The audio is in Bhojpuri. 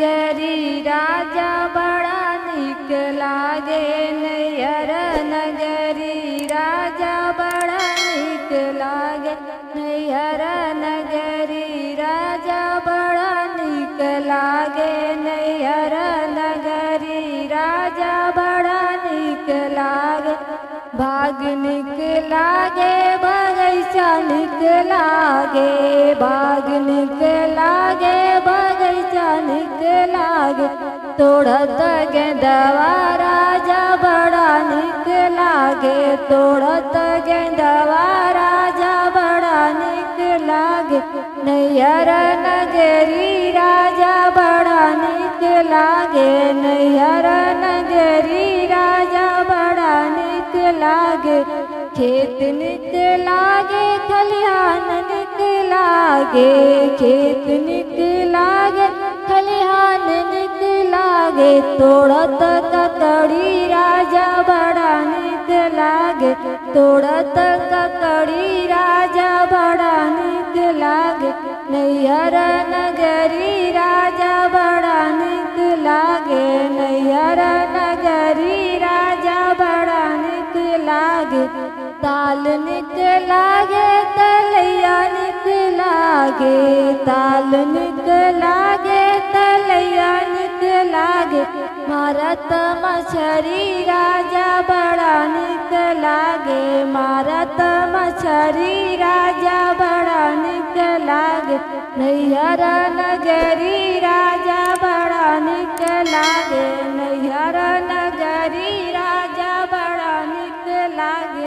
नगरी राजा बड़ा निक लागे, नैहर नगरी राजा बड़ा निक लागे, नैहर नगरी राजा बड़ा निक लागे, नैहर नगरी राजा बड़ा निक लागे। भाग निक लागे बगैचा निक लागे, भाग निक लागे बगैचा निक लागे, तोड़त गेंदवा राजा बड़ा निक लागे, तोड़त गेंदवा राजा बड़ा निक लागे, नैहर नगरी राजा बड़ा निक लागे, नैहर नगरी राजा बड़ा निक लागे। खेत निक लागे खलिहान निक लागे, खेत निक लागे खलिहान निक लागे, तोड़त ककड़ी राजा बड़ा निक लागे, तोड़त ककड़ी राजा बड़ा निक लागे, नैहर नगरी राजा बड़ा निक लागे, नैहर नगरी राजा बड़ा निक लागे। ताल निक लागे तलैया निक लागे, ताल निक लागे तलैया निक लागे, मारत मछरी राजा बड़ा निक लागे, मारत मछरी राजा बड़ा निक लागे, नैहर नगरी राजा बड़ा निक लागे, नैहर नगरी